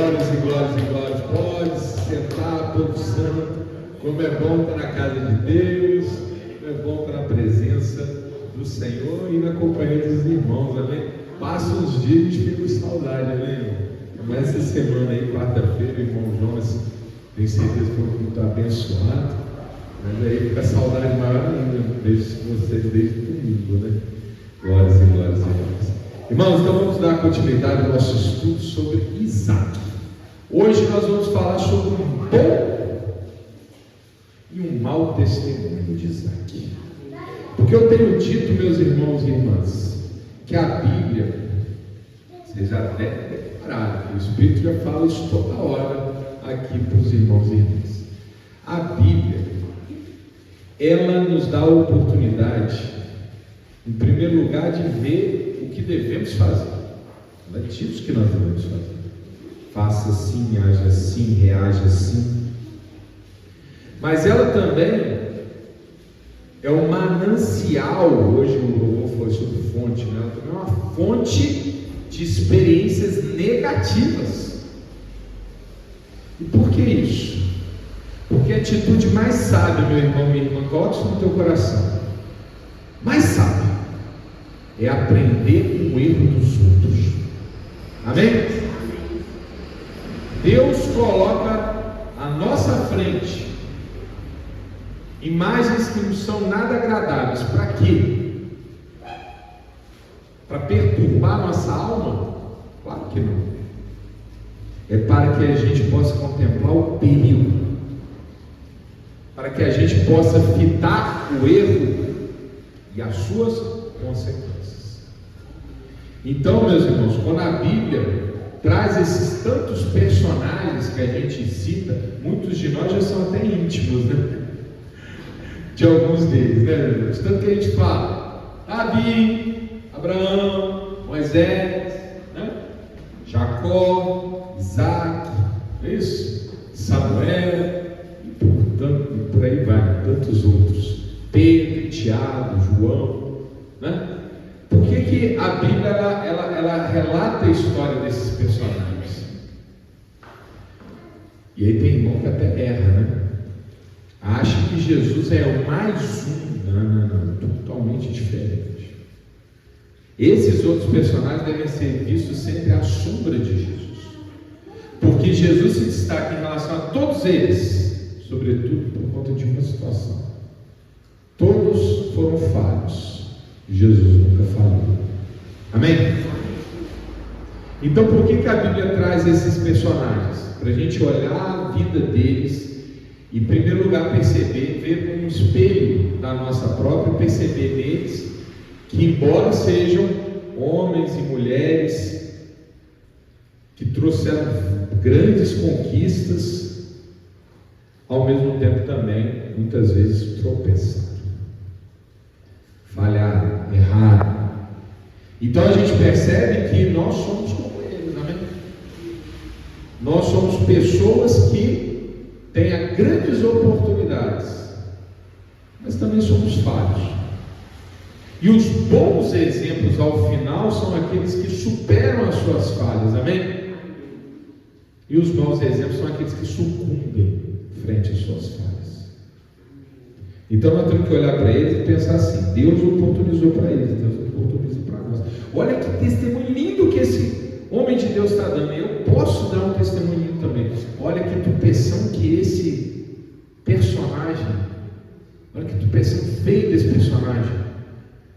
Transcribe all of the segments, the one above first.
Glórias e glórias e glórias. Pode se sentar, povo santo. Como é bom estar na casa de Deus, como é bom estar na presença do Senhor e na companhia dos irmãos, amém? Passa uns dias e a gente fica com saudade, amém? Mas essa semana aí, quarta-feira, o irmão Jonas, tenho certeza que foi muito abençoado, mas aí fica a saudade maior ainda, vejo vocês desde domingo, né? Glórias e glórias e glórias. Irmãos, então vamos dar continuidade ao nosso estudo sobre Isaac. Hoje nós vamos falar sobre um bom e um mau testemunho de Isaac. Porque eu tenho dito, meus irmãos e irmãs, que a Bíblia, vocês já devem preparar, o Espírito já fala isso toda hora aqui para os irmãos e irmãs. A Bíblia, ela nos dá a oportunidade, em primeiro lugar, de ver o que devemos fazer. Ela diz o que nós devemos fazer. Faça assim, age assim, reaja assim. Mas ela também é um manancial. Hoje o louvor foi sobre fonte, né? Ela também é uma fonte de experiências negativas. E por que isso? Porque a atitude mais sábia, meu irmão, minha irmã, coloque isso no teu coração. Mais sábia é aprender com o erro dos outros. Amém? Deus coloca à nossa frente imagens que não são nada agradáveis. Para quê? Para perturbar a nossa alma? Claro que não. É para que a gente possa contemplar o perigo, para que a gente possa fitar o erro e as suas consequências. Então, meus irmãos, quando a Bíblia traz esses tantos personagens que a gente cita, muitos de nós já são até íntimos, né? De alguns deles, né, meus irmãos? Tanto que a gente fala Davi, Abraão, Moisés, né? Jacó, Isaac, não é isso? Samuel, e por aí vai, tantos outros. Pedro, Tiago, João, né? Por que a Bíblia ela relata a história desses personagens? E aí tem irmão que até erra, né? Acha que Jesus é o mais um. Não, totalmente diferente. Esses outros personagens devem ser vistos sempre à sombra de Jesus, porque Jesus se destaca em relação a todos eles, sobretudo por conta de uma situação. Todos foram falhos, Jesus nunca falhou. Amém? Então por que a Bíblia traz esses personagens? Para a gente olhar a vida deles e, em primeiro lugar, perceber, ver como um espelho da nossa própria, perceber neles que, embora sejam homens e mulheres que trouxeram grandes conquistas, ao mesmo tempo também, muitas vezes, tropeçaram, falharam, erraram. Então a gente percebe que nós somos como eles, amém? Nós somos pessoas que têm grandes oportunidades, mas também somos falhos. E os bons exemplos ao final são aqueles que superam as suas falhas, amém? E os maus exemplos são aqueles que sucumbem frente às suas falhas. Então nós temos que olhar para eles e pensar assim: Deus oportunizou para eles, Deus oportuniza para nós. Olha que testemunho lindo que esse homem de Deus está dando. Eu posso dar um testemunho lindo também. Olha que tupeção que esse personagem, olha que tupeção feia desse personagem.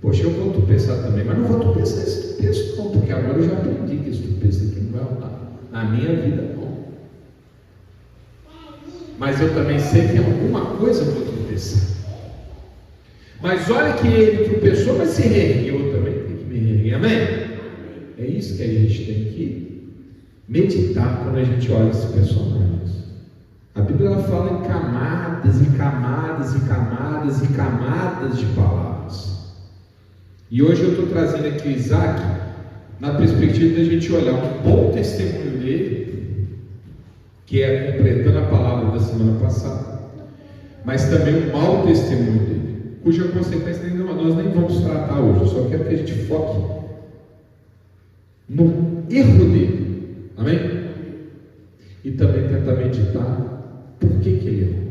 Poxa, eu vou tupeçar também, mas não vou tupeçar esse tupeço não, porque agora eu já aprendi que esse tupeço aqui não vai rolar na minha vida não. Mas eu também sei que alguma coisa eu vou tupeçar. Mas olha que ele tropeçou, mas se reergueu também, tem que me reerguer, amém? É isso que a gente tem que meditar quando a gente olha esses personagens. A Bíblia ela fala em camadas e camadas e camadas e camadas de palavras. E hoje eu estou trazendo aqui o Isaac na perspectiva da gente olhar um bom testemunho dele, que é completando a palavra da semana passada, mas também um mau testemunho dele, cuja consequência nós nem vamos tratar hoje. Eu só quero que a gente foque no erro dele, amém? e também tentar meditar por que ele errou.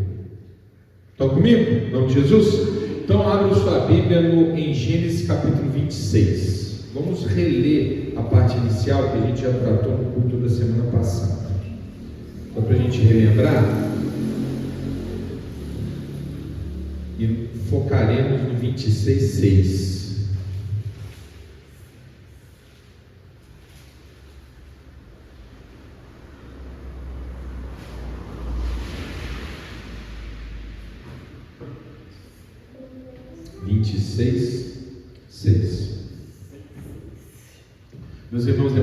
Estão comigo? Em nome de Jesus? Então abra sua Bíblia em Gênesis capítulo 26. Vamos reler a parte inicial que a gente já tratou no culto da semana passada. Só para a gente relembrar. E focaremos no 26:6. Meus irmãos, o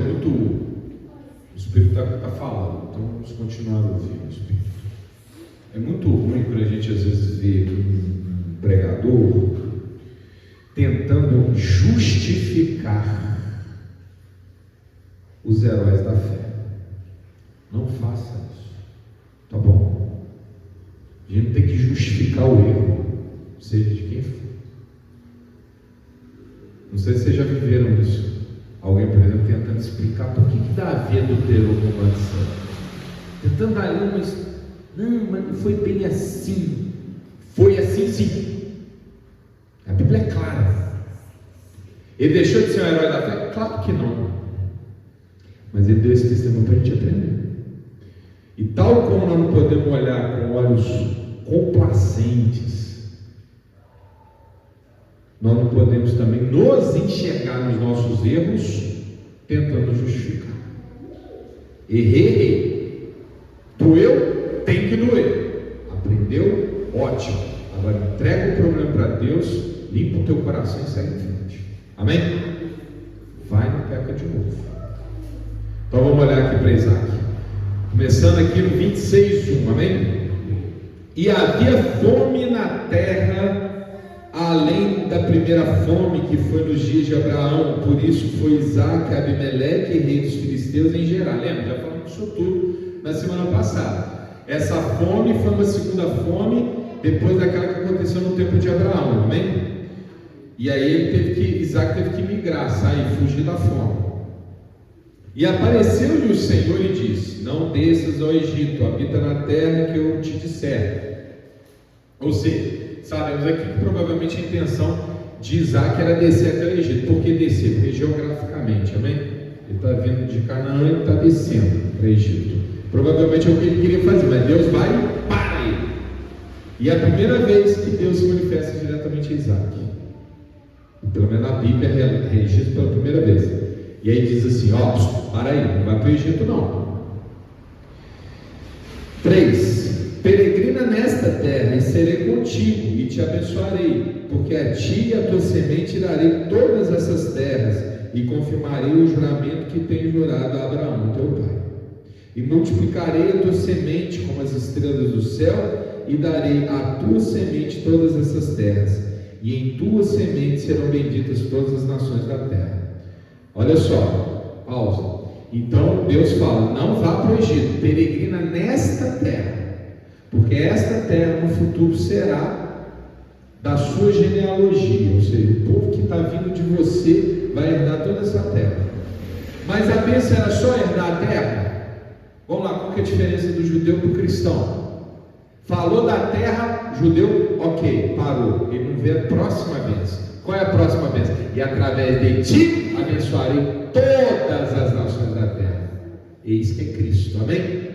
Espírito está falando, então vamos continuar ouvindo o Espírito. É muito ruim quando a gente às vezes vê um pregador tentando justificar os heróis da fé. Não faça isso, tá bom? A gente tem que justificar o erro, seja de quem for. Não sei se vocês já viveram isso. Alguém, por exemplo, tentando explicar por que Davi adulterou com Batseba. Tentando dar mas não, mas não foi bem assim. Foi assim sim. A Bíblia é clara. Ele deixou de ser um herói da fé? Claro que não. Mas ele deu esse testemunho para a gente aprender. E tal como nós não podemos olhar com olhos complacentes, nós não podemos também nos enxergar nos nossos erros tentando justificar. Errei. Doeu, tem que doer. Aprendeu, ótimo. Agora entrega o problema para Deus, limpa o teu coração e segue em frente. Amém? Vai, não peca de novo. Então vamos olhar aqui para Isaac. Começando aqui no 26:1. Amém? E havia fome na terra, além da primeira fome que foi nos dias de Abraão. Por isso foi Isaac, Abimeleque, rei dos filisteus, em Gerar. Lembra? Já falamos disso tudo na semana passada. Essa fome foi uma segunda fome, depois daquela que aconteceu no tempo de Abraão. Amém? E aí Isaac teve que migrar, sair, fugir da fome. E apareceu-lhe o Senhor e disse: não desças ao Egito, habita na terra que eu te disser. Ou seja, sabemos aqui que provavelmente a intenção de Isaac era descer até o Egito. Por que descer? Porque geograficamente, amém? Ele está vindo de Canaã e está descendo para o Egito. Provavelmente é o que ele queria fazer, mas Deus vai para ele. E é a primeira vez que Deus se manifesta diretamente a Isaac. Pelo menos a Bíblia registra pela primeira vez. E aí diz assim: para aí, não vai para o Egito não. 3. Peregrina nesta terra, e serei contigo, e te abençoarei, porque a ti e a tua semente darei todas essas terras, e confirmarei o juramento que tenho jurado a Abraão, teu pai. E multiplicarei a tua semente como as estrelas do céu, e darei à tua semente todas essas terras, e em tua semente serão benditas todas as nações da terra. Olha só, pausa. Então Deus fala: não vá para o Egito, peregrina nesta terra, porque esta terra no futuro será da sua genealogia, ou seja, o povo que está vindo de você vai herdar toda essa terra. Mas a bênção era só herdar a terra? Vamos lá, qual que é a diferença do judeu para o cristão? Falou da terra, judeu, ok, parou. Ele não vê a próxima bênção. Qual é a próxima bênção? E através de ti abençoarei todas as nações da terra. Eis que é Cristo, amém?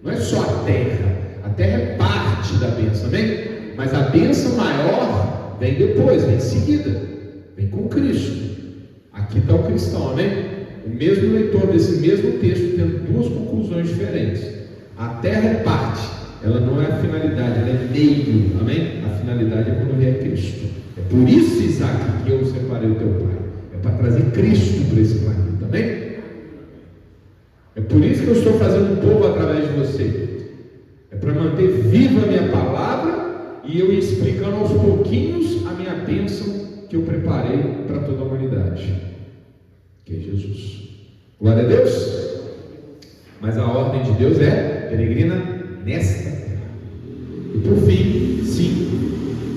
Não é só a terra é parte da bênção, amém? Mas a bênção maior vem depois, vem em seguida, vem com Cristo. Aqui está o cristão, amém? O mesmo leitor desse mesmo texto tendo duas conclusões diferentes. A terra é parte, ela não é a finalidade, ela é meio, amém? A finalidade é quando vier Cristo. É por isso, Isaac, que eu separei o teu pai. É para trazer Cristo para esse planeta, amém? É por isso que eu estou fazendo um povo através de você. É para manter viva a minha palavra e eu ir explicando aos pouquinhos a minha bênção que eu preparei para toda a humanidade, que é Jesus. Glória a Deus. Mas a ordem de Deus é peregrina nesta terra. E por fim, 5.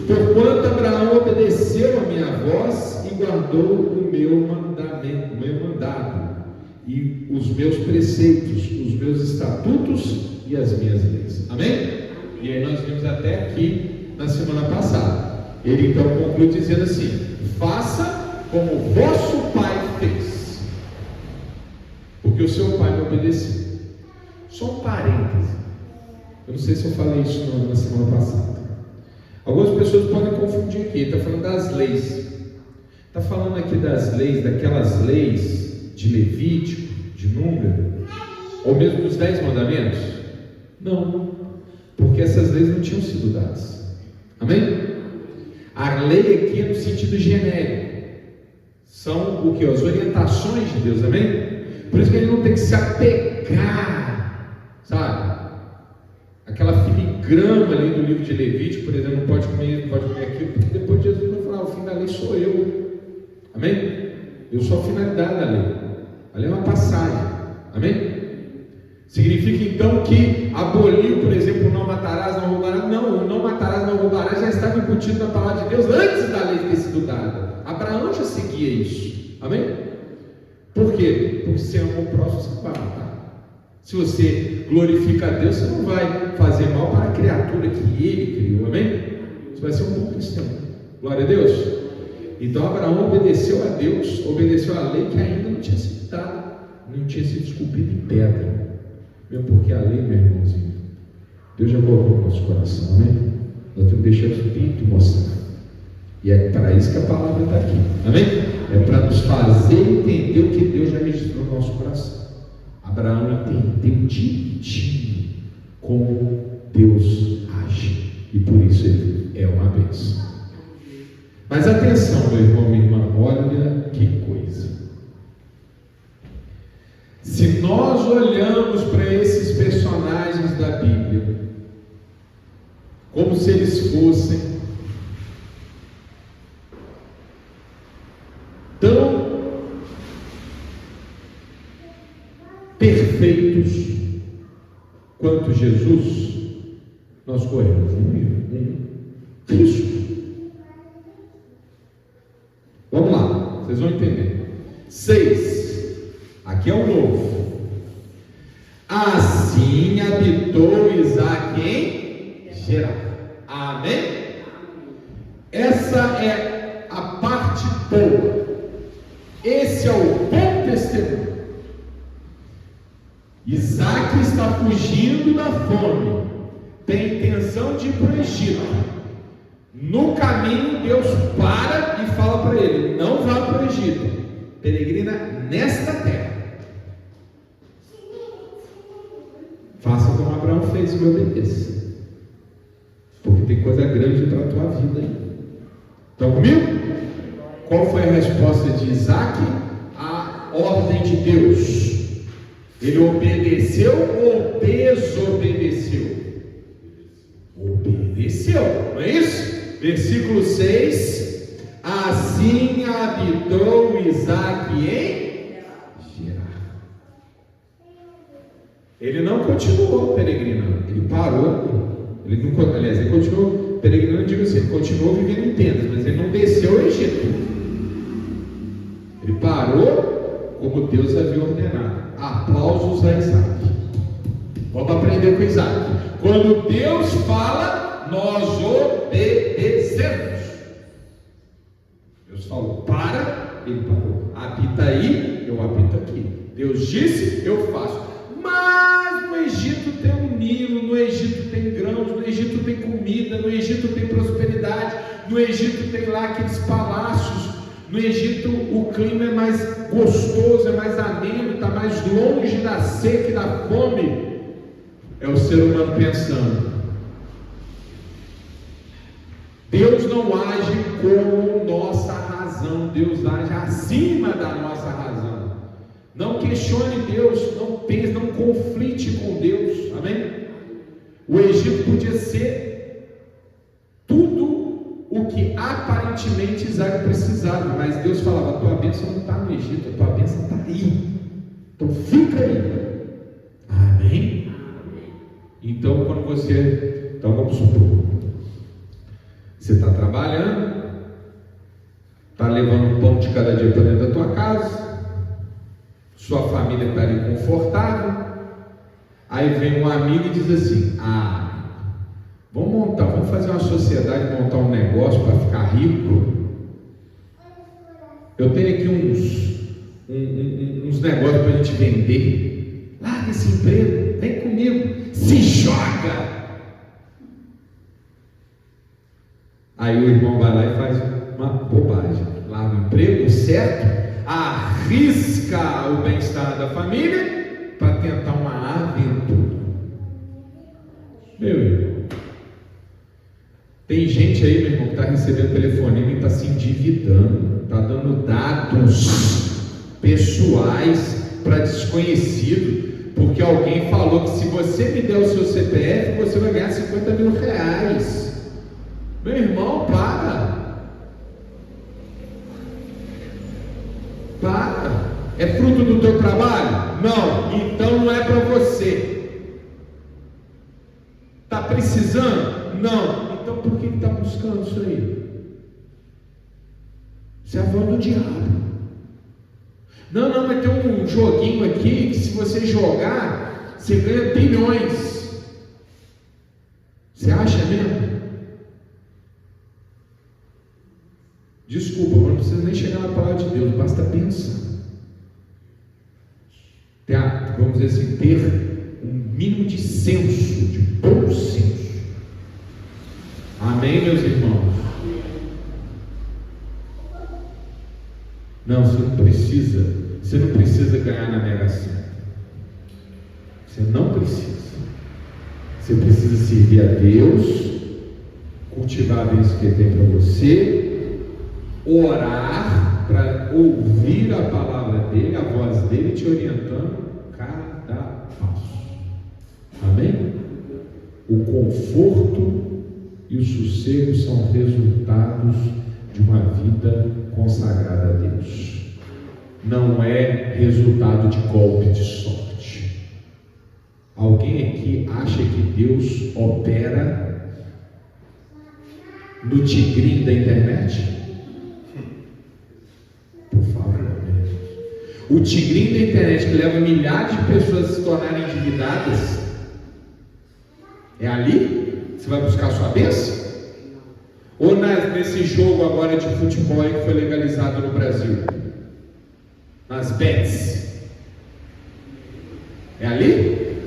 Porquanto Abraão obedeceu a minha voz e guardou o meu mandamento, o meu mandado, e os meus preceitos, os meus estatutos e as minhas leis. Amém? E aí nós vimos até aqui na semana passada. Ele então conclui dizendo assim: faça como vosso pai fez, porque o seu pai me obedeceu. Só um parêntese. Eu não sei se eu falei isso na semana passada. Algumas pessoas podem confundir aqui. Ele está falando das leis. Está falando aqui das leis, daquelas leis de Levítico, de Número, ou mesmo dos 10 mandamentos? Não, porque essas leis não tinham sido dadas. Amém? A lei aqui é no sentido genérico. São o que? As orientações de Deus. Amém? Por isso que ele não tem que se apegar, sabe? Aquela filigrama ali do livro de Levítico, por exemplo, não pode comer isso, não pode comer aquilo, porque depois Jesus vai falar: o fim da lei sou eu. Amém? Eu sou a finalidade da lei. A lei é uma passagem. Amém? Significa então que aboliu, por exemplo, não matarás, não roubarás. Não, o não matarás, não roubarás já estava embutido na palavra de Deus antes da lei ter sido dada. Abraão já seguia isso. Amém? Por quê? Porque se ama o próximo, você não vai matar. Se você glorifica a Deus, você não vai fazer mal para a criatura que Ele criou. Amém? Você vai ser um bom cristão. Glória a Deus. Então Abraão obedeceu a Deus, obedeceu a lei que ainda não tinha sido dada, não tinha sido esculpida em pedra. Mesmo porque a lei, meu irmãozinho, Deus já colocou no nosso coração. Amém? Nós temos que deixar o Espírito mostrar. E é para isso que a palavra está aqui. Amém? É para nos fazer entender o que Deus já registrou no nosso coração. Abraão entendeu direitinho como Deus age, e por isso ele é uma bênção. Mas atenção, meu irmão, minha irmã, olha que coisa. Se nós olhamos para esses personagens da Bíblia como se eles fossem tão perfeitos quanto Jesus, nós corremos um risco. Vamos lá, vocês vão entender. 6, aqui é o novo. Assim habitou Isaac em Gerar. Amém? Essa é a parte boa. Esse é o bom testemunho. Isaac está fugindo da fome, tem intenção de ir para o Egito. No caminho, Deus para e fala para ele: não vá para o Egito, peregrina nesta terra. Faça como Abraão fez e me obedeça, porque tem coisa grande para a tua vida aí. Estão comigo? Qual foi a resposta de Isaac à ordem de Deus? Ele obedeceu ou desobedeceu? Obedeceu, não é isso? Versículo 6: assim habitou Isaac em Gerar. Ele não continuou peregrinando, ele parou. Ele continuou peregrinando, digo assim, ele continuou vivendo em tendas, mas ele não desceu ao Egito. Ele parou como Deus havia ordenado. Aplausos a Isaac. Vamos aprender com Isaac. Quando Deus fala, nós obedecemos. Deus falou: para, ele parou. Habita aí, eu habito aqui. Deus disse, eu faço. Mas no Egito tem um Nilo, no Egito tem grãos, no Egito tem comida, no Egito tem prosperidade, no Egito tem lá aqueles palácios. No Egito o clima é mais gostoso, é mais ameno, está mais longe da seca e da fome. É o ser humano pensando. Deus não age com nossa razão, Deus age acima da nossa razão. Não questione Deus, não pense, não conflite com Deus. Amém? O Egito podia ser tudo o que aparentemente Isaac precisava, mas Deus falava: a tua bênção não está no Egito, a tua bênção está aí, então fica aí. Amém? Então quando você, então vamos supor, você está trabalhando, está levando um pão de cada dia para dentro da tua casa, sua família está ali confortável. Aí vem um amigo e diz assim: vamos fazer uma sociedade, montar um negócio para ficar rico. Eu tenho aqui uns negócios para a gente vender. Larga esse emprego, vem comigo, se joga. Aí o irmão vai lá e faz uma bobagem, larga o emprego, certo? Arrisca o bem-estar da família para tentar uma aventura. Meu irmão, tem gente aí, meu irmão, que está recebendo telefonema e está se endividando, está dando dados pessoais para desconhecido, porque alguém falou que se você me der o seu CPF, você vai ganhar 50 mil reais. Meu irmão, para. É fruto do teu trabalho? Não, então não é para você. Está precisando? Não, então por que está buscando isso aí? Isso é a voz do diabo. Não, mas tem um joguinho aqui que se você jogar, você ganha bilhões. Você acha mesmo? Desculpa, mas não precisa nem chegar na palavra de Deus, basta pensar. Vamos dizer assim, ter um mínimo de senso, de bom senso. Amém, meus irmãos? Não, você não precisa ganhar na Mega Sena. Você não precisa. Você precisa servir a Deus, cultivar a bênção que Ele tem para você, orar para ouvir a palavra dele, a voz dele te orientando cada passo. Amém? O conforto e o sossego são resultados de uma vida consagrada a Deus. Não é resultado de golpe de sorte. Alguém aqui acha que Deus opera no tigrinho da internet? Por favor. O tigrinho da internet que leva milhares de pessoas a se tornarem endividadas, é ali que você vai buscar a sua bênção? Ou nesse jogo agora de futebol que foi legalizado no Brasil? Nas bets? É ali?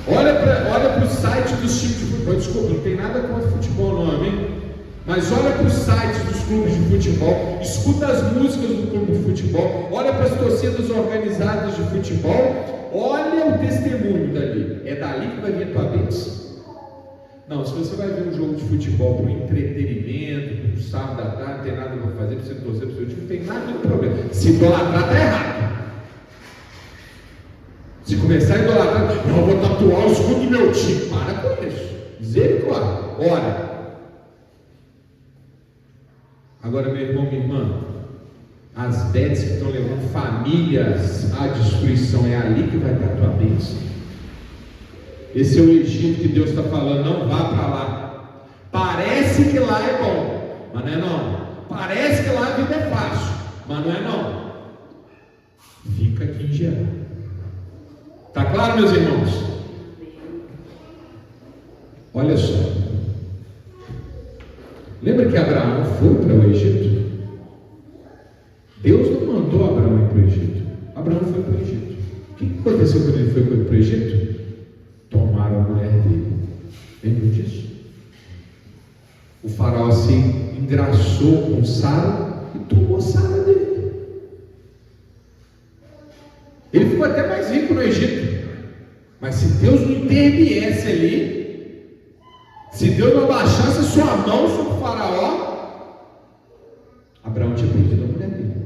Olha para o site dos times de futebol. Desculpa, não tem nada contra futebol não, amém? Mas olha para os sites dos clubes de futebol, escuta as músicas do clube de futebol, olha para as torcidas organizadas de futebol, olha o testemunho dali. É dali que vai vir a tua bênção? Não, se você vai ver um jogo de futebol para o entretenimento, no sábado à tarde, não tem nada para fazer, para você torcer para o seu time, não tem nada de problema. Se idolatrar, está errado. Se começar a idolatrar, não, eu vou tatuar o escudo do meu time. Para com isso. Misericórdia. Ora. Agora, meu irmão, minha irmã, as bets que estão levando famílias à destruição, é ali que vai estar a tua bênção. Esse é o Egito que Deus está falando, não vá para lá. Parece que lá é bom, mas não é não. Parece que lá a vida é fácil, mas não é não. Fica aqui em geral. Está claro, meus irmãos? Olha só. Lembra que Abraão foi para o Egito? Deus não mandou Abraão ir para o Egito. Abraão foi para o Egito. O que aconteceu quando ele foi para o Egito? Tomaram a mulher dele. Lembra disso? O faraó se engraçou com Sara e tomou Sara dele. Ele ficou até mais rico no Egito. Mas se Deus não interviesse ali, se Deus não abaixasse a sua mão sobre o faraó, Abraão tinha perdido a mulher dele.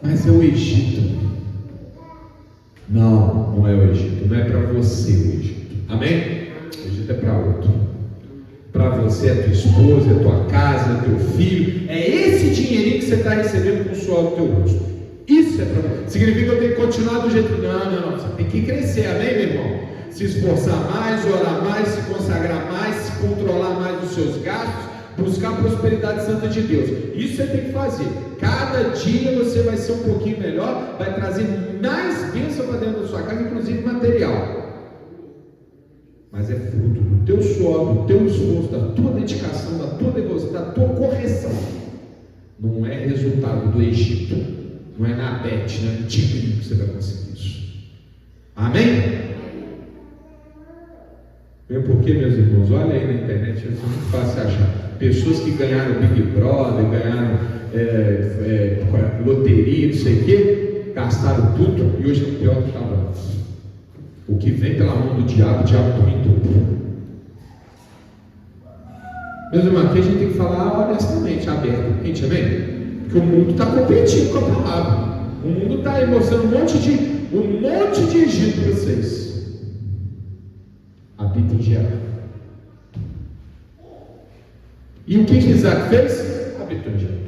Mas é o Egito. Não, não é o Egito. Não é para você o Egito. Amém? O Egito é para outro. Para você, a tua esposa, a tua casa, teu filho. É esse dinheirinho que você está recebendo com o suor do teu rosto. Isso é para você. Significa que eu tenho que continuar do jeito. Não. Você tem que crescer. Amém, meu irmão? Se esforçar mais, orar mais, se consagrar mais, se controlar mais os seus gastos, buscar a prosperidade santa de Deus. Isso você tem que fazer. Cada dia você vai ser um pouquinho melhor, vai trazer mais bênção para dentro da sua casa, inclusive material. Mas é fruto do teu suor, do teu esforço, da tua dedicação, da tua devoção, da tua correção. Não é resultado do Egito, não é na Bet, não é no Tigre que você vai conseguir isso. Amém? Mesmo porque, meus irmãos, olha aí na internet, é muito fácil achar pessoas que ganharam Big Brother, ganharam loteria, não sei o quê, gastaram tudo e hoje é o pior que estava antes. O que vem pela mão do diabo, o diabo toma em tudo. Meus irmãos, aqui a gente tem que falar honestamente, abertamente, amém? Porque o mundo está competindo com a palavra. O mundo está mostrando um monte de Egito para vocês. Habita em Gerar. E o que Isaac fez? Habitou em Gerar.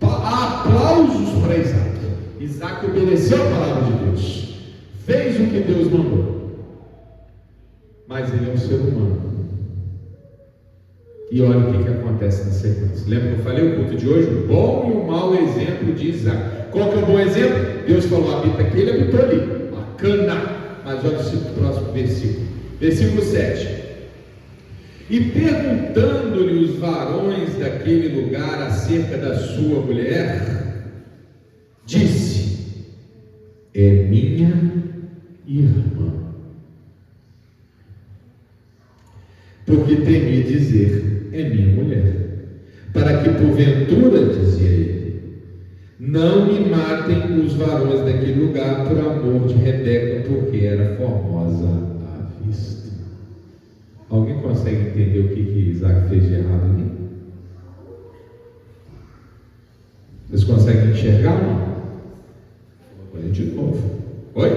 Aplausos para Isaac. Isaac obedeceu a palavra de Deus, fez o que Deus mandou, mas ele é um ser humano. E olha o que acontece na sequência. Lembra que eu falei o culto de hoje? O bom e o mau exemplo de Isaac. Qual que é o bom exemplo? Deus falou, habita aqui, ele habitou ali. Bacana. Mas olha o próximo versículo. Versículo 7. E perguntando-lhe os varões daquele lugar acerca da sua mulher, disse: é minha irmã. Porque temia dizer: é minha mulher, para que porventura, dizia ele, não me matem os varões daquele lugar por amor de Rebeca, porque era formosa à vista. Alguém consegue entender o que Isaac fez de errado ali? Vocês conseguem enxergar ou não? Olha de novo. Oi?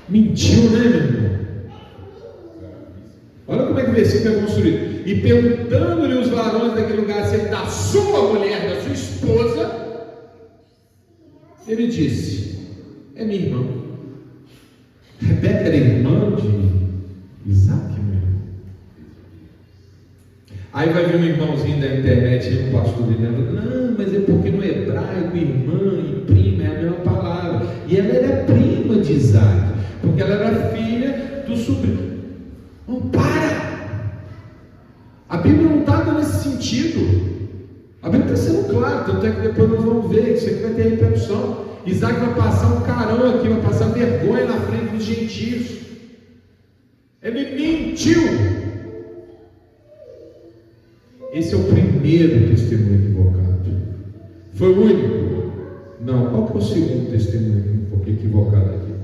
Mentiu, né, meu irmão? Olha como é que o versículo é construído. E perguntando-lhe os varões daquele lugar acerca da sua mulher, da sua esposa, ele disse: é minha irmã. Rebeca era irmã de Isaac, meu irmão. Aí vai vir um irmãozinho da internet, um pastor dizendo: não, mas é porque no hebraico irmã e prima é a mesma palavra. E ela era prima de Isaac, porque ela era filha do sobrinho. Não, para! A Bíblia não está dando esse sentido. A Bíblia está sendo clara, tanto é que depois nós vamos ver, isso aqui vai ter repercussão. Isaac vai passar um carão aqui, vai passar vergonha na frente dos gentios. Ele mentiu. Esse é o primeiro testemunho equivocado. Foi o único? Não. Qual que é o segundo testemunho equivocado aqui?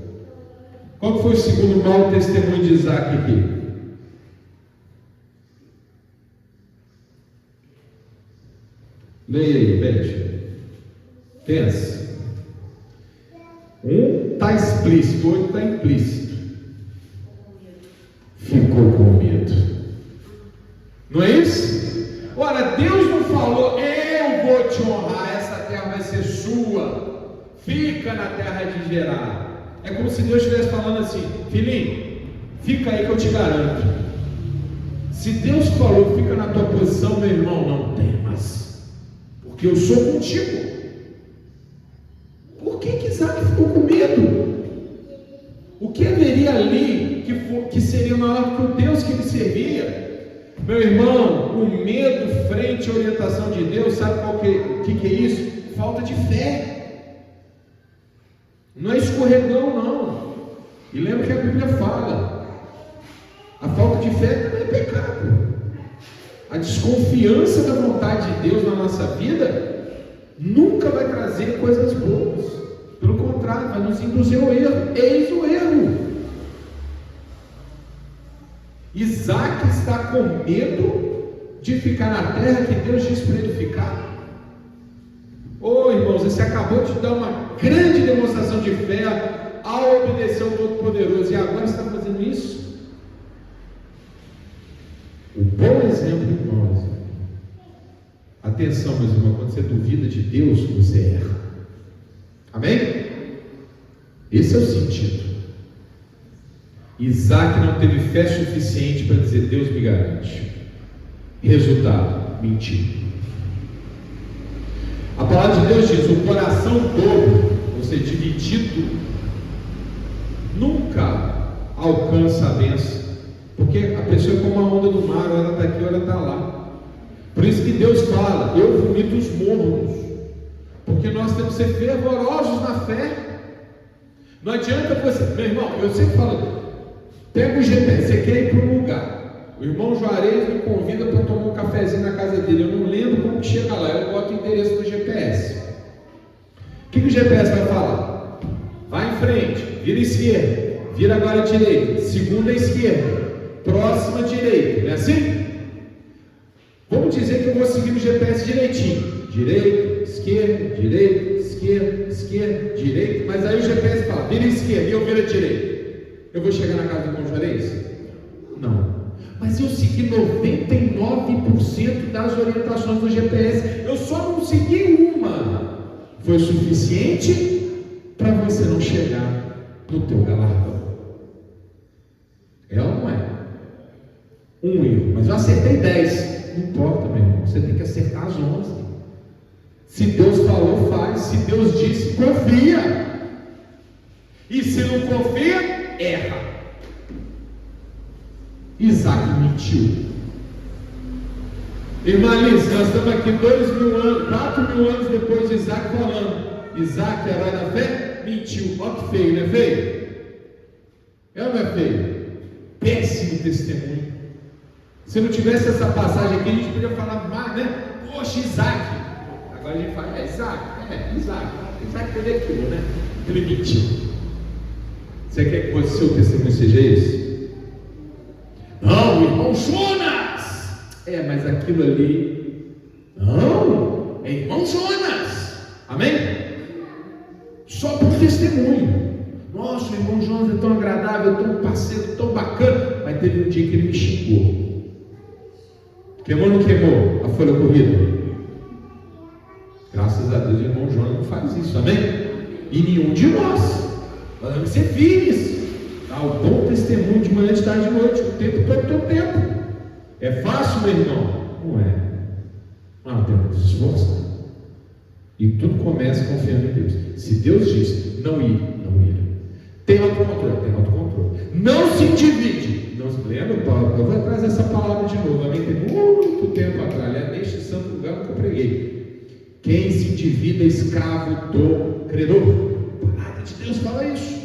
Qual que foi o segundo mau testemunho de Isaac aqui? Leia aí, veja. Pensa. Um está explícito, o outro está implícito. Ficou com medo. Não é isso? Ora, Deus não falou: eu vou te honrar, essa terra vai ser sua, fica na terra de Gerar. É como se Deus estivesse falando assim: filhinho, fica aí que eu te garanto. Se Deus falou: fica na tua posição, meu irmão, não temas, porque eu sou contigo. Por que Isaac ficou com medo? O que haveria ali que seria maior que o Deus que ele servia? Meu irmão, o medo frente à orientação de Deus, sabe o que é isso? Falta de fé. Não é escorregão, não. E lembra que a Bíblia fala: a falta de fé não é pecado. A desconfiança da vontade de Deus na nossa vida nunca vai trazer coisas boas. Pelo contrário, vai nos induzir ao erro. Eis o erro. Isaac está com medo de ficar na terra que Deus disse para ele ficar. Oh, irmãos, você acabou de dar uma grande demonstração de fé ao obedecer ao Todo-Poderoso, e agora você está fazendo isso? O bom exemplo, irmãos. Atenção, meus irmãos, quando você duvida de Deus, você erra. Amém? Esse é o sentido. Isaac não teve fé suficiente para dizer: Deus me garante. Resultado: mentiu. A palavra de Deus diz: o coração todo, ou seja, dividido, nunca alcança a bênção, porque a pessoa é como a onda do mar, ou ela está aqui ou ela está lá. Por isso que Deus fala: eu vomito os mornos, porque nós temos que ser fervorosos na fé. Não adianta você, meu irmão, eu sempre falo, pega o GPS, você quer ir para um lugar, o irmão Juarez me convida para tomar um cafezinho na casa dele, eu não lembro como que chega lá, eu boto o endereço do GPS. O que o GPS vai falar? Vai em frente, vira esquerda, vira agora direita, segunda esquerda, próxima direita, não é assim? Vamos dizer que eu vou seguir o GPS direitinho, direita, esquerda, direita, esquerda, esquerda, direita, mas aí o GPS fala, vira esquerda e eu viro direita. Eu vou chegar na casa do irmão Juarez? Não. Mas eu segui 99% das orientações do GPS. Eu só não segui uma. Foi suficiente para você não chegar no teu galardão. É ou não é? Um erro. Mas eu acertei 10. Não importa, meu irmão. Você tem que acertar as 11. Se Deus falou, faz. Se Deus disse, confia. E se não confia, erra. Isaac mentiu. Irmã Alice, nós estamos aqui 2.000 anos, 4.000 anos depois de Isaac falando. Isaac, herói da fé, mentiu. Olha que feio, não é feio? É ou não é feio? Péssimo testemunho. Se não tivesse essa passagem aqui, a gente podia falar mais, né? Poxa, Isaac. Agora a gente fala, Isaac. Isaac teve aquilo, né? Ele mentiu. Você quer que o seu testemunho seja esse? Não, irmão Jonas! Mas aquilo ali, não, é irmão Jonas, amém? Só por testemunho. Nossa, o irmão Jonas é tão agradável, tão parceiro, tão bacana. Mas teve um dia que ele me xingou. Queimou ou não queimou a folha corrida? Graças a Deus o irmão Jonas não faz isso, amém? E nenhum de nós. Nós vamos ser firmes. Dá o bom testemunho de manhã, de tarde e de noite, o tempo todo, o teu tempo. É fácil, meu irmão? Não é. Não, tem muito esforço. E tudo começa confiando em Deus. Se Deus diz não ir, não ir. Tem autocontrole. Não se divide. Não se lembra, Paulo? Eu vou atrás dessa palavra de novo. Amém? Tem muito tempo atrás. Neste santo lugar que eu preguei. Quem se endivida é escravo do credor. A palavra de Deus fala isso.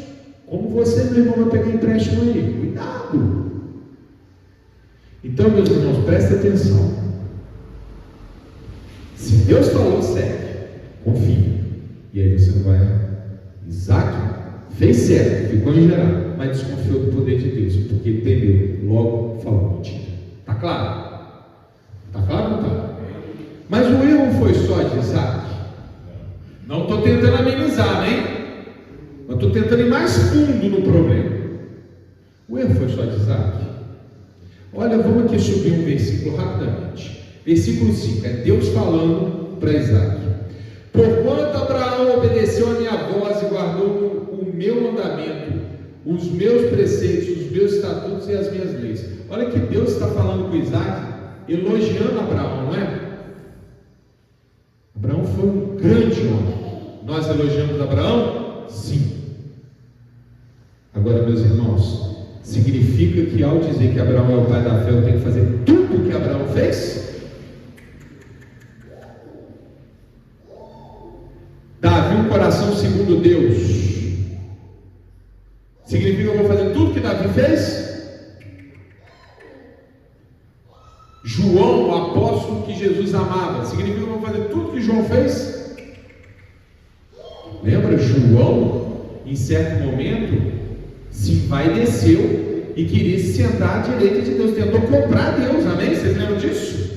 Como você, meu irmão, vai pegar empréstimo aí? Cuidado! Então, meus irmãos, prestem atenção. Se Deus falou, segue. Confia. E aí você não vai. Isaac fez certo, ficou engerado, mas desconfiou do poder de Deus, porque temeu, logo falou mentira. Está claro? Está claro ou não está? Mas o erro foi só de Isaac? Não estou tentando amenizar, né? Eu estou tentando ir mais fundo no problema. O erro foi só de Isaac? Olha, vamos aqui subir um versículo rapidamente. Versículo 5, é Deus falando para Isaac. Porquanto Abraão obedeceu a minha voz e guardou o meu mandamento, os meus preceitos, os meus estatutos e as minhas leis. Olha que Deus está falando com Isaac, elogiando Abraão, não é? Abraão foi um grande homem. Nós elogiamos Abraão? Sim. Agora, meus irmãos, significa que ao dizer que Abraão é o pai da fé, eu tenho que fazer tudo o que Abraão fez? Davi, um coração segundo Deus, significa que eu vou fazer tudo que Davi fez? João, o apóstolo que Jesus amava, significa que eu vou fazer tudo que João fez? Lembra? João, em certo momento, se envaideceu e queria se sentar à direita de Deus, tentou comprar Deus, amém? Vocês lembram disso?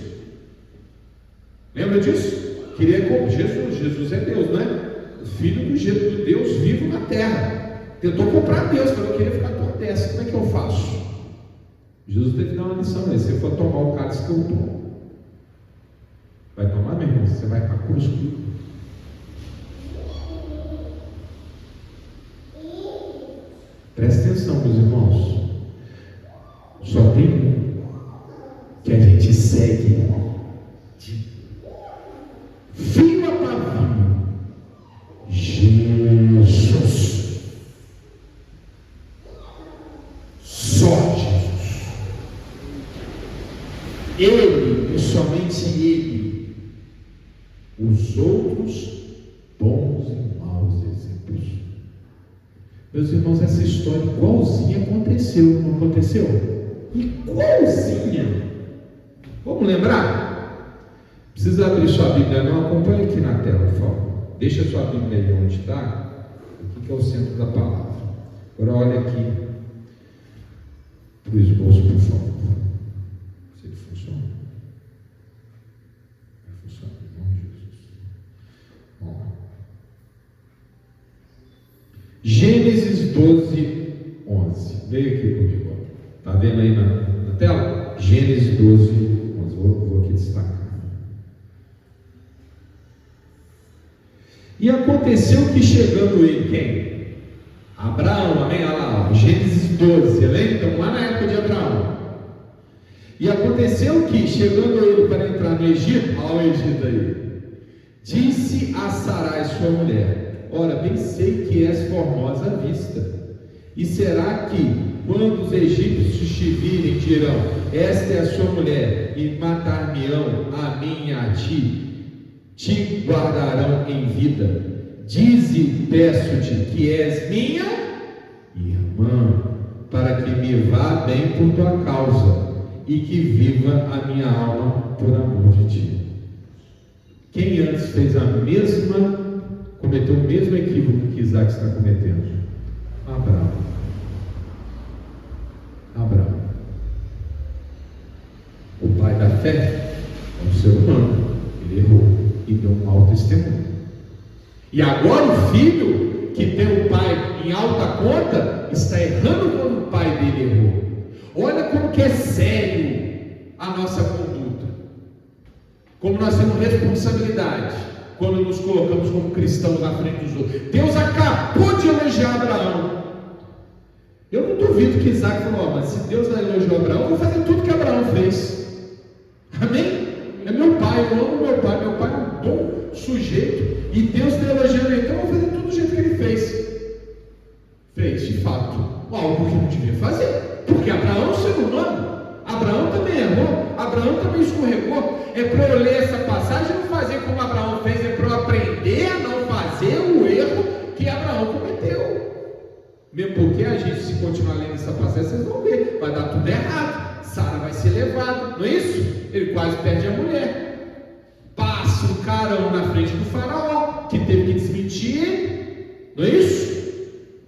Lembra disso? Queria comprar Jesus é Deus, não é? O filho do Deus vivo na terra, tentou comprar Deus, falou, eu queria ficar à tua destra, como é que eu faço? Jesus teve que dar uma lição, né? Se você for tomar o cálice que eu tomo, vai tomar mesmo, você vai para a cruz comigo. Presta atenção, meus irmãos. Só tem um que a gente sabe segue de fio a pavio Jesus. Só Jesus. Ele e somente Ele. Os outros, bons e maus exemplos. Meus irmãos, essa história igualzinha aconteceu, não aconteceu? Igualzinha. Vamos lembrar? Precisa abrir sua Bíblia, não acompanhe aqui na tela, por favor. Deixa sua Bíblia aí onde está. Aqui que é o centro da palavra. Agora olha aqui para o esboço, por favor. Se ele funciona. Vai funcionar, em nome de Jesus. Vamos lá. Gênesis 12, 11. Veio aqui comigo. Está vendo aí na tela? Gênesis 12, 11. Vou aqui destacar. E aconteceu que chegando ele, quem? Abraão, amém? Olha lá, Gênesis 12, lembra? Então lá na época de Abraão. E aconteceu que chegando ele para entrar no Egito, olha o Egito aí, disse a Sarai sua mulher: ora, bem sei que és formosa à vista, e será que quando os egípcios te virem, dirão: esta é a sua mulher, e matar-me-ão a mim e a ti, te guardarão em vida. Dize, peço-te, que és minha irmã, para que me vá bem por tua causa, e que viva a minha alma por amor de ti. Quem antes fez cometeu o mesmo equívoco que Isaac está cometendo? Abraão. O pai da fé é um ser humano. Ele errou e deu um mau testemunho. E agora o filho, que tem o pai em alta conta, está errando quando o pai dele errou. Olha como que é sério a nossa conduta. Como nós temos responsabilidade quando nos colocamos como cristãos na frente dos outros. Deus acabou de elogiar Abraão. Eu não duvido que Isaac falou: mas se Deus elogiou Abraão, eu vou fazer tudo que Abraão fez. Amém? É meu pai, eu amo meu pai é um bom sujeito, e Deus está elogiando ele, então eu vou fazer tudo do jeito que ele fez. Fez, de fato, algo que não devia fazer, porque Abraão é um ser humano, Abraão também errou, Abraão também escorregou. É para eu ler essa passagem e não fazer como Abraão fez, é para eu aprender a não fazer o erro que Abraão cometeu. Mesmo porque a gente, se continuar lendo essa passagem, vocês vão ver, vai dar tudo errado. Sara vai ser levada, não é isso? Ele quase perde a mulher. Passa um carão na frente do faraó, que teve que desmentir ele, não é isso?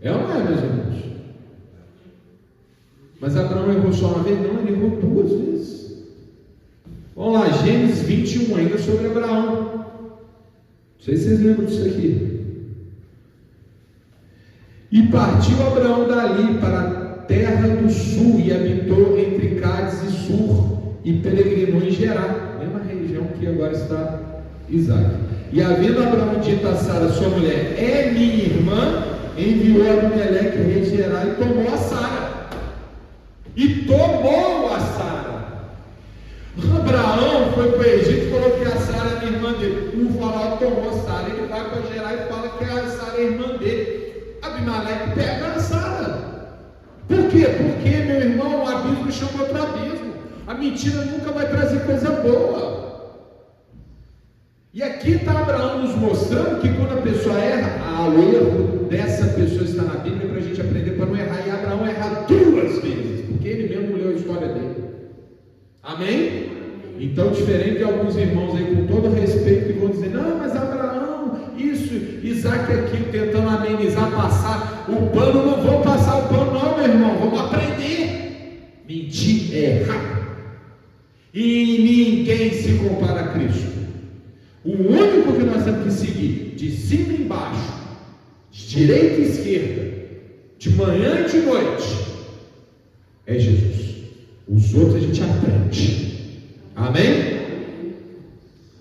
É ou não é, meus irmãos? Mas Abraão errou só uma vez? Não, ele errou duas vezes. Vamos lá, Gênesis 21, ainda sobre Abraão. Não sei se vocês lembram disso aqui. E partiu Abraão dali para a terra do sul, e habitou entre Cádiz e Sur, e peregrinou em Gerar, mesma região que agora está Isaac. E havendo Abraão dito a Sara, sua mulher: é minha irmã, enviou Abimeleque, rei de Gerar, e tomou a Sara. Abraão foi para o Egito e falou que a Sara era irmã dele. O faraó tomou a Sara, ele vai para Gerar e fala que a Sara é irmã dele. Abimeleque pega a Sara. Por quê? Porque, meu irmão, o abismo chama outro abismo. A mentira nunca vai trazer coisa boa. E aqui está Abraão nos mostrando que quando a pessoa erra, o erro dessa pessoa está na Bíblia para a gente aprender para não errar. E Abraão erra duas vezes, porque ele mesmo leu a história dele. Amém? Então, diferente de alguns irmãos aí, com todo respeito, que vão dizer: não, mas Abraão, isso, Isaac aquilo, tentando amenizar, passar o pano. Não vou passar o pano não, meu irmão, vamos aprender. Mentir é errado. E ninguém se compara a Cristo. O único que nós temos que seguir, de cima e embaixo, de direita e esquerda, de manhã e de noite, é Jesus. Os outros a gente aprende. Amém?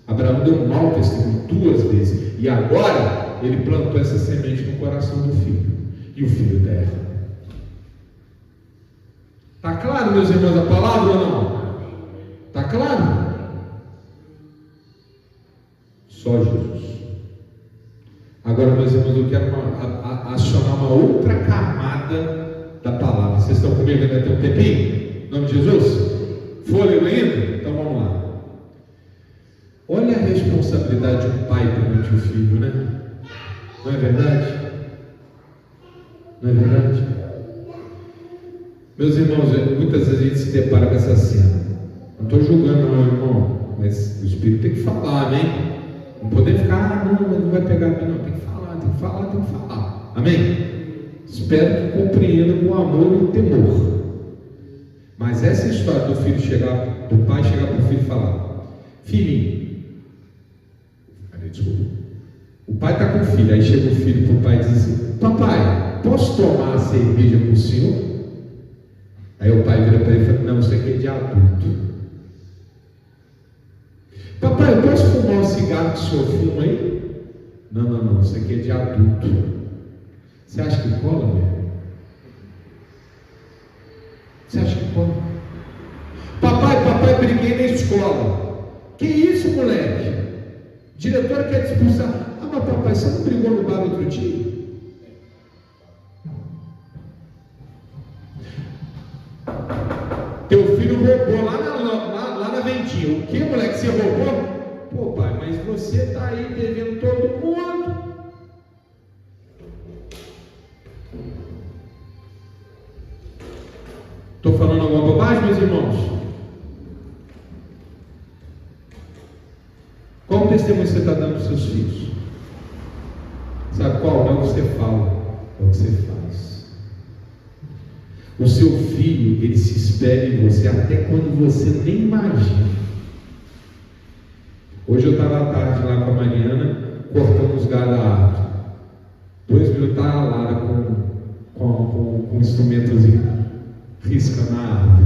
Abraão deu um mau testemunho duas vezes, e agora ele plantou essa semente no coração do filho, e o filho está errando. Está claro, meus irmãos, a palavra ou não? Está claro? Só Jesus. Agora, meus irmãos, eu quero acionar uma outra camada da palavra. Vocês estão comigo ainda tem um tempinho? Em nome de Jesus? Fôlego ainda? Então vamos lá. Olha a responsabilidade de um pai perante o filho, né? Não é verdade? Não é verdade? Meus irmãos, muitas vezes a gente se depara com essa cena. Não estou julgando, não, irmão, mas o Espírito tem que falar, amém? Não podemos ficar, não, mas não vai pegar a mim, não. Tem que falar, tem que falar, tem que falar. Amém? Espero que compreenda com amor e temor. Mas essa história do filho chegar, do pai chegar para o filho e falar: filhinho, desculpa. O pai está com o filho, aí chega o filho para o pai e diz assim: papai, posso tomar a cerveja com o senhor? Aí o pai vira para ele e fala: não, isso aqui é de adulto. Papai, eu posso fumar um cigarro que o senhor fuma aí? Não, isso aqui é de adulto. Você acha que cola, meu irmão? Você acha que cola? Papai, briguei na escola. Que isso, moleque? Diretora quer te expulsar. Ah, mas papai, você não brigou no bar outro dia? Teu filho roubou lá na vendinha. O que, moleque? Você roubou? Pô, pai, mas você está aí devendo todo mundo. Estou falando alguma bobagem, meus irmãos? Qual testemunho você está dando para os seus filhos? Sabe qual? Não é o que você fala, é o que você faz. O seu filho, ele se espera em você até quando você nem imagina. Hoje eu estava à tarde lá com a Mariana, cortando os galhos da árvore. 2 minutos estava lá com um instrumentozinho, riscando a árvore.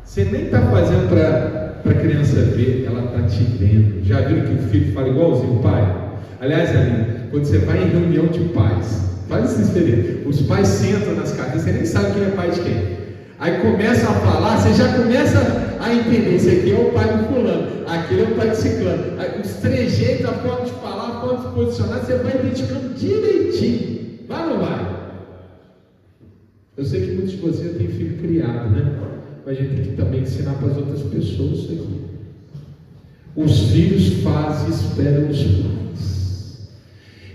Você nem está fazendo para a criança ver, ela está te vendo. Já viram que o filho fala igualzinho o pai? Aliás, Aline, quando você vai em reunião de pais, faz essa experiência. Os pais sentam nas cadeiras, você nem sabe quem é pai de quem. Aí começa a falar, você já começa a entender. Esse aqui é o pai do fulano, aquele é o pai do ciclano. Aí, os trejeitos, a forma de falar, a forma de se posicionar, você vai identificando direitinho. Vai ou não vai? Eu sei que muitos de vocês têm filho criado, né? Mas a gente tem que também ensinar para as outras pessoas isso aqui. Os filhos fazem e esperam os pais.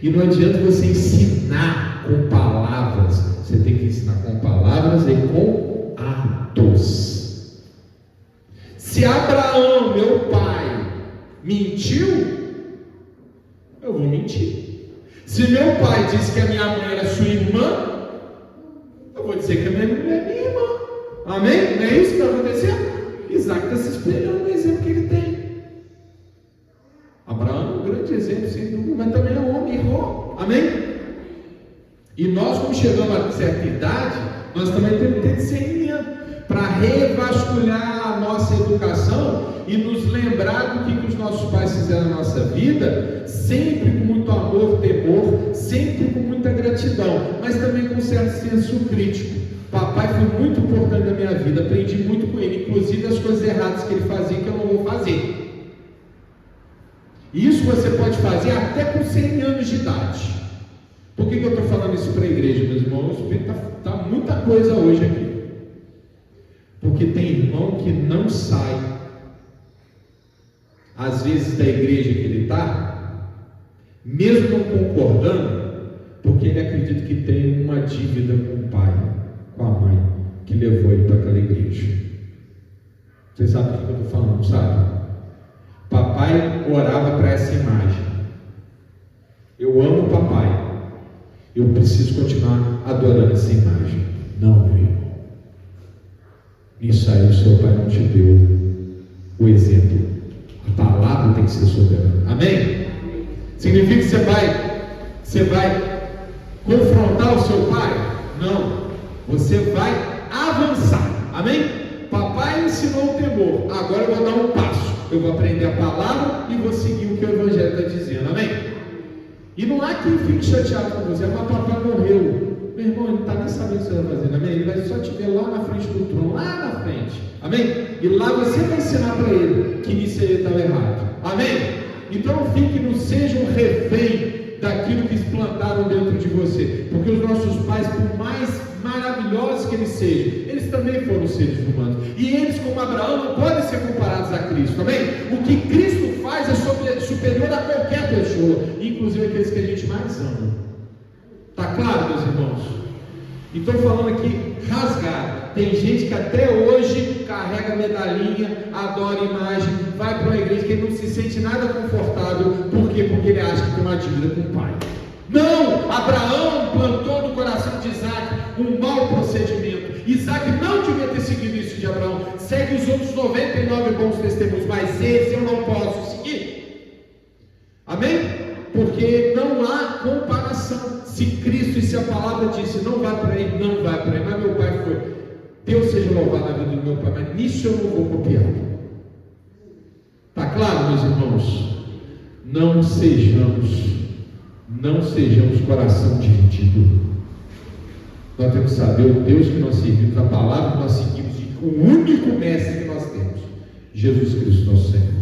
E não adianta você ensinar com palavras. Você tem que ensinar com palavras e com atos. Se Abraão, meu pai, mentiu, eu vou mentir. Se meu pai disse que a minha mãe era sua irmã, eu vou dizer que a minha mulher é minha irmã. Amém? Não é isso que está acontecendo? Isaac está se espelhando no exemplo que ele tem. Abraão é um grande exemplo, sem dúvida, mas também é um homem, errou. Amém? E nós, como chegamos a certa idade, nós também temos que ter discernimento para revasculhar a nossa educação e nos lembrar do que os nossos pais fizeram na nossa vida, sempre com muito amor, temor, sempre com muita gratidão, mas também com um certo senso crítico. Papai foi muito importante na minha vida, aprendi muito com ele, inclusive as coisas erradas que ele fazia que eu não vou fazer. Isso você pode fazer até com 100 anos de idade. Por que eu estou falando isso para a igreja, meus irmãos? Está muita coisa hoje aqui. Porque tem irmão que não sai, às vezes, da igreja que ele está, mesmo não concordando, porque ele acredita que tem uma dívida com o pai, com a mãe, que levou ele para aquela igreja. Vocês sabem o que eu estou falando, sabe? Papai orava para essa imagem. Eu amo o papai. Eu preciso continuar adorando essa imagem. Não, meu irmão. Isso aí o seu pai não te deu o exemplo. A palavra tem que ser soberana. Amém? Significa que você vai confrontar o seu pai? Não. Você vai avançar. Amém? Papai ensinou o temor. Agora eu vou dar um passo. Eu vou aprender a palavra e vou seguir o que o Evangelho está dizendo. Amém? E não há quem fique chateado com você. Mas papai morreu. Meu irmão, ele não está nem sabendo o que você está fazendo. Amém? Ele vai só te ver lá na frente do trono. Lá na frente. Amém? E lá você vai ensinar para ele que isso aí estava errado. Amém? Então não seja um refém daquilo que plantaram dentro de você, porque os nossos pais, por mais maravilhosos que eles sejam, eles também foram seres humanos, e eles, como Abraão, não podem ser comparados a Cristo. Amém? O que Cristo faz é superior a qualquer pessoa, inclusive aqueles que a gente mais ama. Está claro, meus irmãos? E estou falando aqui rasgado. Tem gente que até hoje carrega medalhinha, adora imagem, vai para uma igreja que ele não se sente nada confortável. Por quê? Porque ele acha que tem uma dívida com o pai. Não! Abraão plantou no coração de Isaac um mau procedimento. Isaac não devia ter seguido isso de Abraão. Segue os outros 99 bons testemunhos, mas esse eu não posso seguir. Amém? Porque não há comparação. Se Cristo e se a palavra disse não vai por aí, não vai por aí. Mas meu pai foi. Deus seja louvado na vida do meu pai, mas nisso eu não vou copiar. Está claro, meus irmãos? Não sejamos coração dividido. Nós temos que saber o Deus que nós servimos, a palavra que nós seguimos, e o único mestre que nós temos, Jesus Cristo, nosso Senhor.